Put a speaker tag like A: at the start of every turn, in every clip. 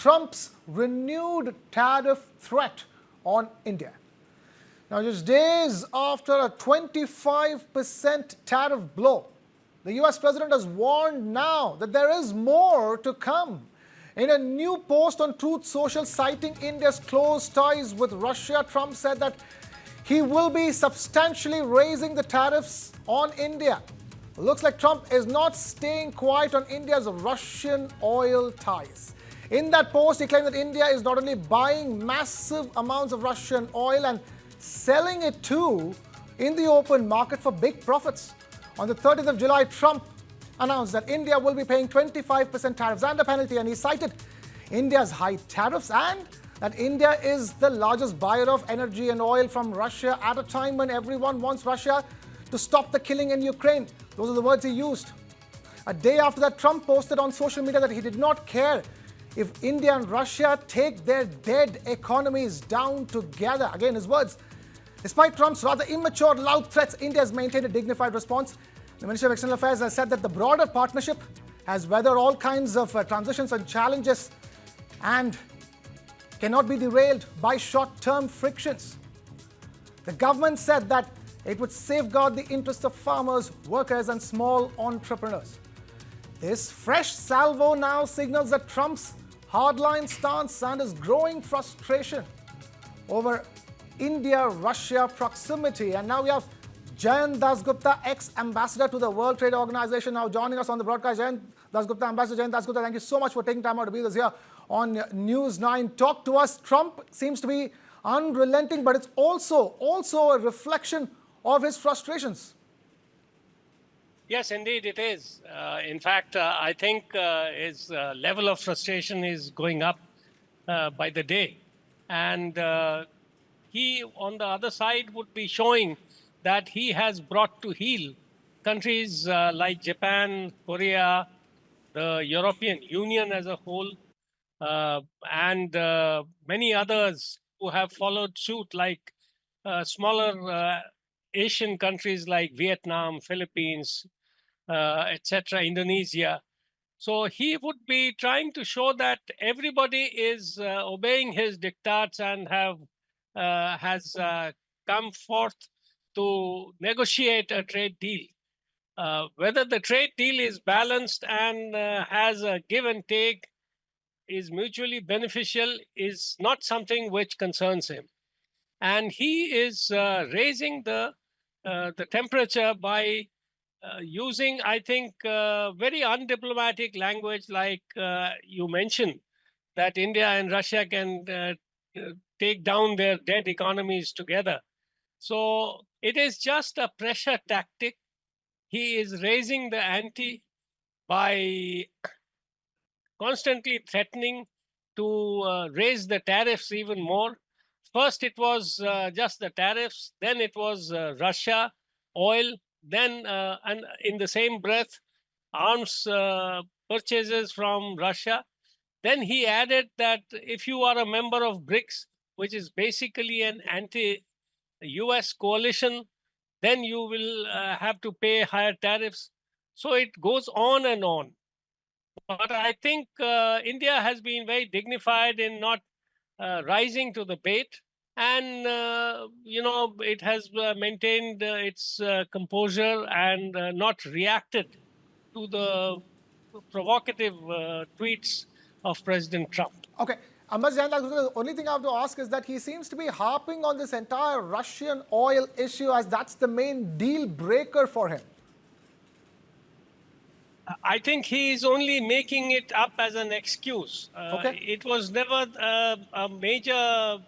A: Trump's renewed tariff threat on India. Now, just days after a 25% tariff blow, the US president has warned now that there is more to come. In a new post on Truth Social citing India's close ties with Russia, Trump said that he will be substantially raising the tariffs on India. Looks like Trump is not staying quiet on India's Russian oil ties. In that post, he claimed that India is not only buying massive amounts of Russian oil and selling it too in the open market for big profits. On the 30th of July, Trump announced that India will be paying 25% tariffs and a penalty, and he cited India's high tariffs and that India is the largest buyer of energy and oil from Russia at a time when everyone wants Russia to stop the killing in Ukraine. Those are the words he used. A day after that, Trump posted on social media that he did not care if India and Russia take their dead economies down together. Again, his words. Despite Trump's rather immature, loud threats, India has maintained a dignified response. The Ministry of External Affairs has said that the broader partnership has weathered all kinds of transitions and challenges and cannot be derailed by short-term frictions. The government said that it would safeguard the interests of farmers, workers, and small entrepreneurs. This fresh salvo now signals that Trump's hardline stance and his growing frustration over India-Russia proximity. And now we have Jayant Dasgupta, ex-ambassador to the World Trade Organization, now joining us on the broadcast. Jayant Dasgupta, Ambassador Jayant Dasgupta, thank you so much for taking time out to be with us here on News9. Talk to us. Trump seems to be unrelenting, but it's also a reflection of his frustrations.
B: Yes, indeed it is. In fact, I think his level of frustration is going up by the day. And he, on the other side, would be showing that he has brought to heel countries like Japan, Korea, the European Union as a whole, and many others who have followed suit, like smaller Asian countries like Vietnam, Philippines, etc., Indonesia. So he would be trying to show that everybody is obeying his diktats and has come forth to negotiate a trade deal. Whether the trade deal is balanced and has a give and take, is mutually beneficial, is not something which concerns him. And he is raising the temperature by using, I think, very undiplomatic language, like you mentioned, that India and Russia can take down their dead economies together. So it is just a pressure tactic. He is raising the ante by constantly threatening to raise the tariffs even more. First, it was just the tariffs, then it was Russia, oil, then, and in the same breath, arms purchases from Russia. Then he added that if you are a member of BRICS, which is basically an anti-US coalition, then you will have to pay higher tariffs. So it goes on and on. But I think India has been very dignified in not rising to the bait. And, it has maintained its composure and not reacted to the provocative tweets of President Trump.
A: Okay. Ambassador Jayant Dasgupta, the only thing I have to ask is that he seems to be harping on this entire Russian oil issue as that's the main deal breaker for him.
B: I think he is only making it up as an excuse.
A: Okay.
B: It was never a major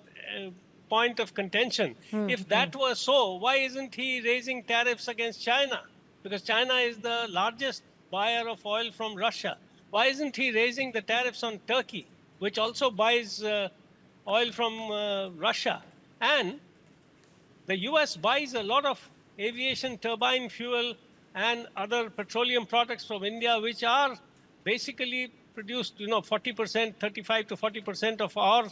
B: point of contention. If that were so, why isn't he raising tariffs against China? Because China is the largest buyer of oil from Russia. Why isn't he raising the tariffs on Turkey, which also buys oil from Russia? And the US buys a lot of aviation turbine fuel and other petroleum products from India, which are basically produced, 40%, 35 to 40% of our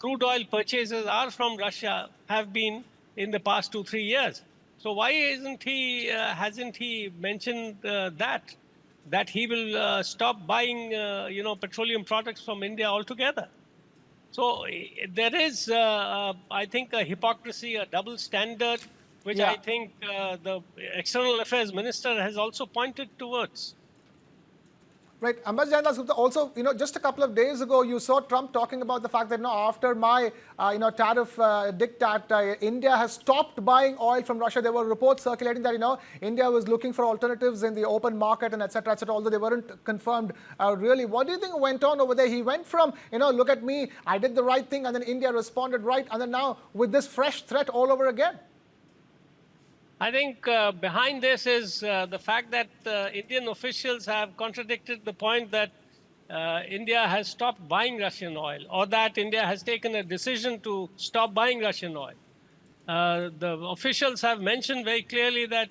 B: crude oil purchases are from Russia, have been in the past 2-3 years. So why hasn't he mentioned that? that he will stop buying, petroleum products from India altogether. So there is, I think, a hypocrisy, a double standard, which
A: Yeah.
B: I think the External Affairs Minister has also pointed towards.
A: Right. Ambassador Jayant Gupta, also, just a couple of days ago, you saw Trump talking about the fact that, after my, tariff diktat, India has stopped buying oil from Russia. There were reports circulating that, India was looking for alternatives in the open market and et cetera, although they weren't confirmed really. What do you think went on over there? He went from, look at me, I did the right thing, and then India responded right, and then now with this fresh threat all over again.
B: I think behind this is the fact that Indian officials have contradicted the point that India has stopped buying Russian oil, or that India has taken a decision to stop buying Russian oil. The officials have mentioned very clearly that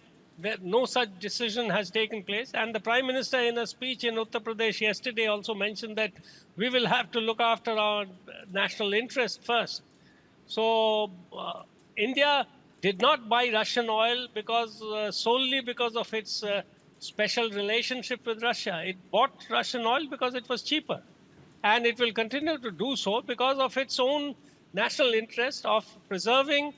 B: no such decision has taken place. And the Prime Minister, in a speech in Uttar Pradesh yesterday, also mentioned that we will have to look after our national interest first. So India did not buy Russian oil solely because of its special relationship with Russia. It bought Russian oil because it was cheaper. And it will continue to do so because of its own national interest of preserving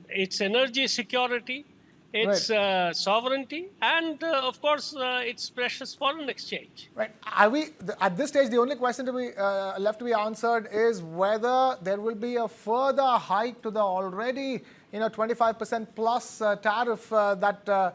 B: its energy security, its
A: Right.
B: sovereignty, and of course, its precious foreign exchange.
A: Right. Are we at this stage? The only question to be left to be answered is whether there will be a further hike to the already, 25% plus tariff that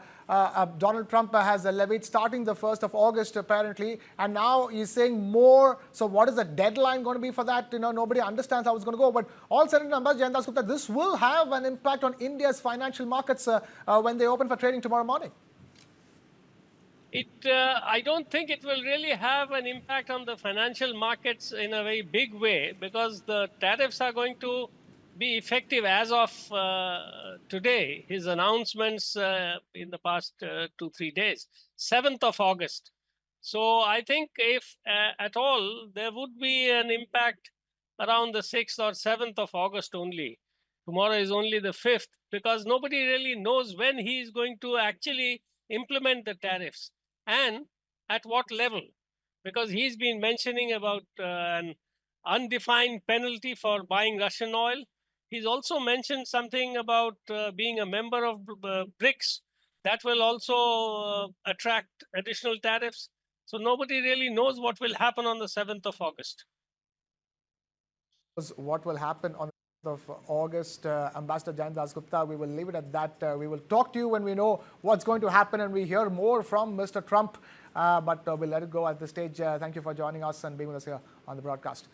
A: Donald Trump has levied starting the 1st of August, apparently, and now he's saying more. So, what is the deadline going to be for that? Nobody understands how it's going to go. But all said and done, Ambassador Jayant Gupta, this will have an impact on India's financial markets when they open for trading tomorrow morning.
B: I don't think it will really have an impact on the financial markets in a very big way, because the tariffs are going to be effective as of today. His announcements in the past 2-3 days, 7th of August. So I think if at all, there would be an impact around the 6th or 7th of August only. Tomorrow is only the 5th, because nobody really knows when he is going to actually implement the tariffs and at what level, because he's been mentioning about an undefined penalty for buying Russian oil. He's also mentioned something about being a member of BRICS. That will also attract additional tariffs. So nobody really knows what will happen on the 7th of August.
A: What will happen on the 7th of August, Ambassador Jayant Gupta, we will leave it at that. We will talk to you when we know what's going to happen and we hear more from Mr. Trump. But we'll let it go at this stage. Thank you for joining us and being with us here on the broadcast.